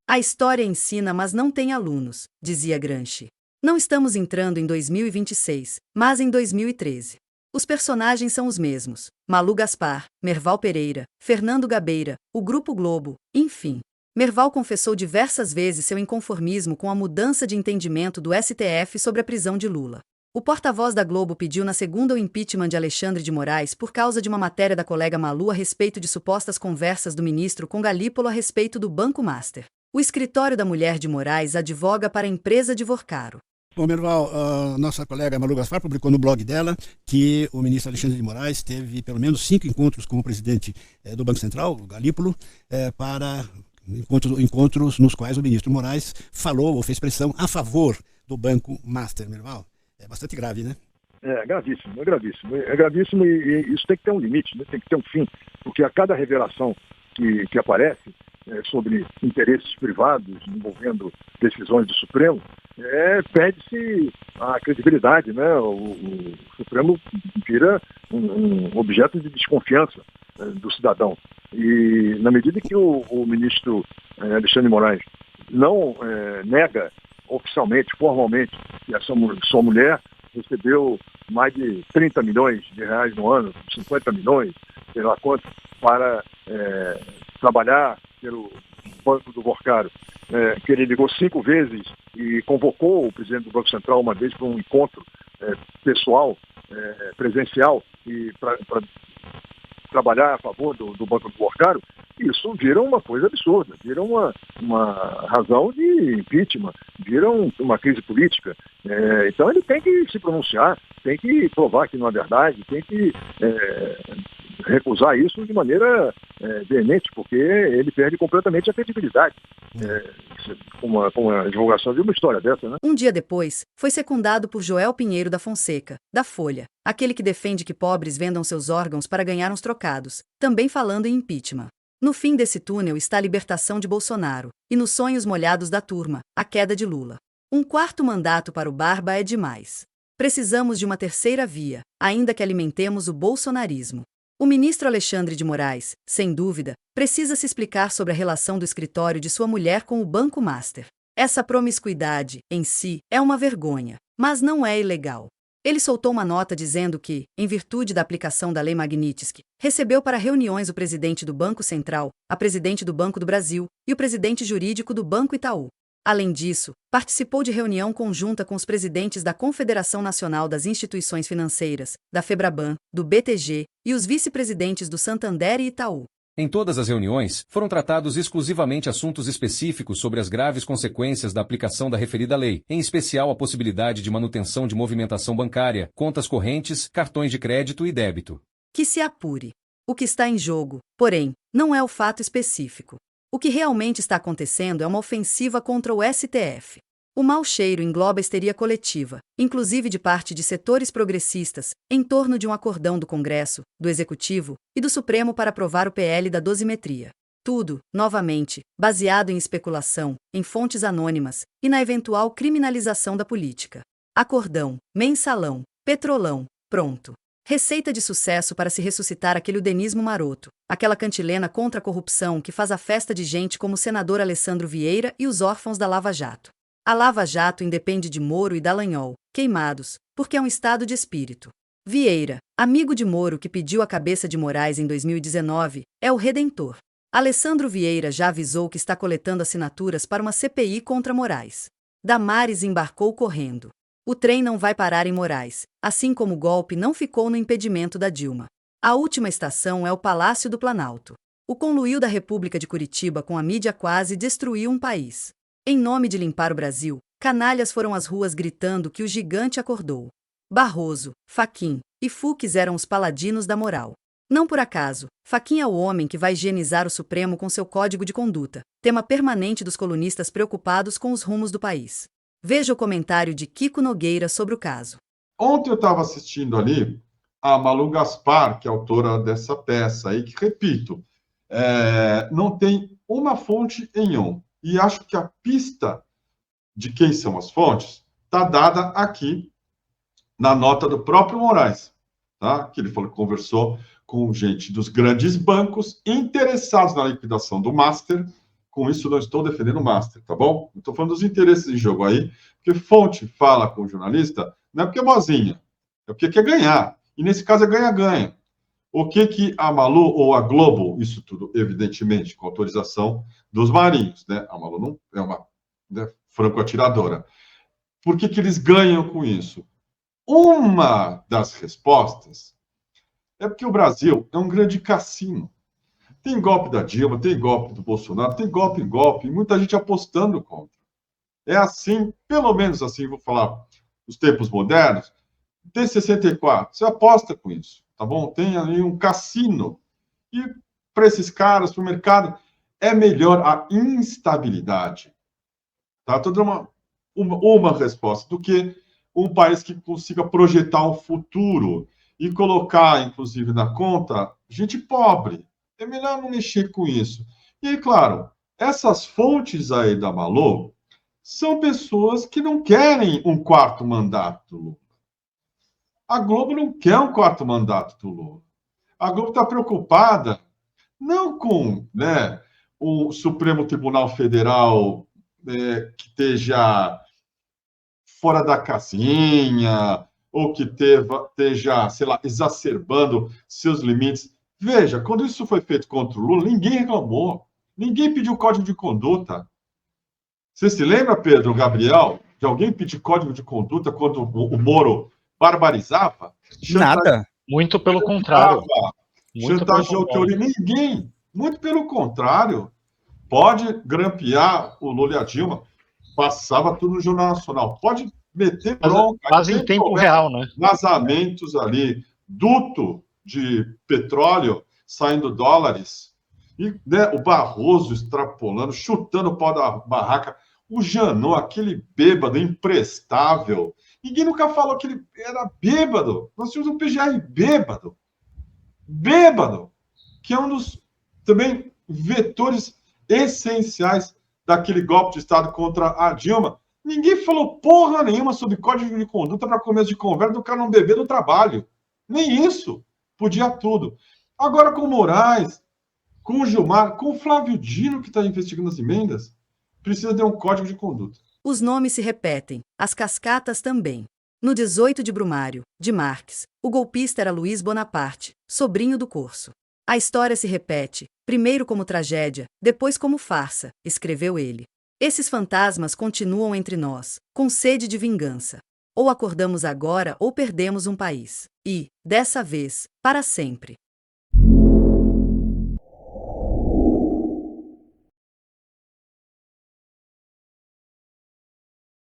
A história ensina, mas não tem alunos, dizia Gramsci. Não estamos entrando em 2026, mas em 2013. Os personagens são os mesmos: Malu Gaspar, Merval Pereira, Fernando Gabeira, o Grupo Globo, enfim. Merval confessou diversas vezes seu inconformismo com a mudança de entendimento do STF sobre a prisão de Lula. O porta-voz da Globo pediu na segunda o impeachment de Alexandre de Moraes por causa de uma matéria da colega Malu a respeito de supostas conversas do ministro com Galípolo a respeito do Banco Master. O escritório da mulher de Moraes advoga para a empresa de Vorcaro. Bom, Merval, nossa colega Malu Gaspar publicou no blog dela que o ministro Alexandre de Moraes teve pelo menos 5 encontros com o presidente do Banco Central, o Galípolo, para encontros nos quais o ministro Moraes falou ou fez pressão a favor do Banco Master, Merval. É bastante grave, né? É gravíssimo, é gravíssimo. É gravíssimo e isso tem que ter um limite, né? Tem que ter um fim, porque a cada revelação que aparece sobre interesses privados envolvendo decisões do Supremo, perde-se a credibilidade, né? O Supremo vira um objeto de desconfiança do cidadão. E na medida que o ministro Alexandre de Moraes não nega oficialmente, formalmente, que a sua mulher recebeu mais de 30 milhões de reais no ano, 50 milhões, sei lá quanto, para trabalhar pelo Banco do Vorcaro, que ele ligou 5 vezes e convocou o presidente do Banco Central uma vez para um encontro pessoal, presencial, e para trabalhar a favor do Banco do Vorcaro, isso vira uma coisa absurda, vira uma razão de impeachment, vira uma crise política. Então ele tem que se pronunciar, tem que provar que não é verdade, tem que recusar isso de maneira veemente, porque ele perde completamente a credibilidade com a divulgação de uma história dessa, né? Um dia depois, foi secundado por Joel Pinheiro da Fonseca, da Folha, aquele que defende que pobres vendam seus órgãos para ganhar uns trocados, também falando em impeachment. No fim desse túnel está a libertação de Bolsonaro, e nos sonhos molhados da turma, a queda de Lula. Um 4º mandato para o Barba é demais. Precisamos de uma terceira via, ainda que alimentemos o bolsonarismo. O ministro Alexandre de Moraes, sem dúvida, precisa se explicar sobre a relação do escritório de sua mulher com o Banco Master. Essa promiscuidade, em si, é uma vergonha, mas não é ilegal. Ele soltou uma nota dizendo que, em virtude da aplicação da Lei Magnitsky, recebeu para reuniões o presidente do Banco Central, a presidente do Banco do Brasil e o presidente jurídico do Banco Itaú. Além disso, participou de reunião conjunta com os presidentes da Confederação Nacional das Instituições Financeiras, da Febraban, do BTG e os vice-presidentes do Santander e Itaú. Em todas as reuniões, foram tratados exclusivamente assuntos específicos sobre as graves consequências da aplicação da referida lei, em especial a possibilidade de manutenção de movimentação bancária, contas correntes, cartões de crédito e débito. Que se apure. O que está em jogo, porém, não é o fato específico. O que realmente está acontecendo é uma ofensiva contra o STF. O mau cheiro engloba a histeria coletiva, inclusive de parte de setores progressistas, em torno de um acordão do Congresso, do Executivo e do Supremo para aprovar o PL da dosimetria. Tudo, novamente, baseado em especulação, em fontes anônimas e na eventual criminalização da política. Acordão, mensalão, petrolão, pronto. Receita de sucesso para se ressuscitar aquele udenismo maroto, aquela cantilena contra a corrupção que faz a festa de gente como o senador Alessandro Vieira e os órfãos da Lava Jato. A Lava Jato independe de Moro e Dallagnol, queimados, porque é um estado de espírito. Vieira, amigo de Moro que pediu a cabeça de Moraes em 2019, é o redentor. Alessandro Vieira já avisou que está coletando assinaturas para uma CPI contra Moraes. Damares embarcou correndo. O trem não vai parar em Moraes, assim como o golpe não ficou no impedimento da Dilma. A última estação é o Palácio do Planalto. O conluio da República de Curitiba com a mídia quase destruiu um país. Em nome de limpar o Brasil, canalhas foram às ruas gritando que o gigante acordou. Barroso, Fachin e Fux eram os paladinos da moral. Não por acaso, Fachin é o homem que vai higienizar o Supremo com seu código de conduta, tema permanente dos colunistas preocupados com os rumos do país. Veja o comentário de Kiko Nogueira sobre o caso. Ontem eu estava assistindo ali a Malu Gaspar, que é autora dessa peça aí, que, repito, não tem uma fonte em um. E acho que a pista de quem são as fontes está dada aqui na nota do próprio Moraes, tá? Que ele falou que conversou com gente dos grandes bancos interessados na liquidação do Master, com isso não estou defendendo o Master, tá bom? Estou falando dos interesses em jogo aí, porque fonte fala com o jornalista, não é porque é boazinha, é porque quer ganhar. E nesse caso é ganha-ganha. O que a Malu ou a Globo, isso tudo, evidentemente, com autorização dos marinhos, né? A Malu não é uma, né, franco-atiradora. Por que eles ganham com isso? Uma das respostas é porque o Brasil é um grande cassino. Tem golpe da Dilma, tem golpe do Bolsonaro, tem golpe em golpe, muita gente apostando contra. É assim, pelo menos assim, vou falar, os tempos modernos, tem 64, você aposta com isso, tá bom? Tem ali um cassino. E para esses caras, para o mercado, é melhor a instabilidade. Tá? Estou dando uma resposta do que um país que consiga projetar um futuro e colocar, inclusive, na conta, gente pobre. É melhor não mexer com isso. E aí, claro, essas fontes aí da Malu são pessoas que não querem um quarto mandato do Lula. A Globo não quer um quarto mandato do Lula. A Globo está preocupada não com, né, o Supremo Tribunal Federal que esteja fora da casinha, ou que esteja, sei lá, exacerbando seus limites. Veja, quando isso foi feito contra o Lula, ninguém reclamou. Ninguém pediu código de conduta. Você se lembra, Pedro Gabriel, de alguém pedir código de conduta quando o Moro barbarizava? Nada. Muito pelo contrário. Chantageou teoria. Ninguém. Muito pelo contrário. Pode grampear o Lula e a Dilma. Passava tudo no Jornal Nacional. Pode meter bronca. Quase em tempo real, né? Vazamentos ali. Duto de petróleo saindo dólares. E, né, o Barroso extrapolando, chutando o pau da barraca. O Janot, aquele bêbado imprestável. Ninguém nunca falou que ele era bêbado. Nós tínhamos um PGR bêbado. Bêbado. Que é um dos, também, vetores essenciais daquele golpe de Estado contra a Dilma. Ninguém falou porra nenhuma sobre código de conduta para começo de conversa do cara não beber do trabalho. Nem isso. Podia tudo. Agora com o Moraes, com o Gilmar, com o Flávio Dino, que está investigando as emendas, precisa ter um código de conduta. Os nomes se repetem, as cascatas também. No 18 de Brumário, de Marques, o golpista era Luiz Bonaparte, sobrinho do Corso. A história se repete, primeiro como tragédia, depois como farsa, escreveu ele. Esses fantasmas continuam entre nós, com sede de vingança. Ou acordamos agora ou perdemos um país. E, dessa vez, para sempre.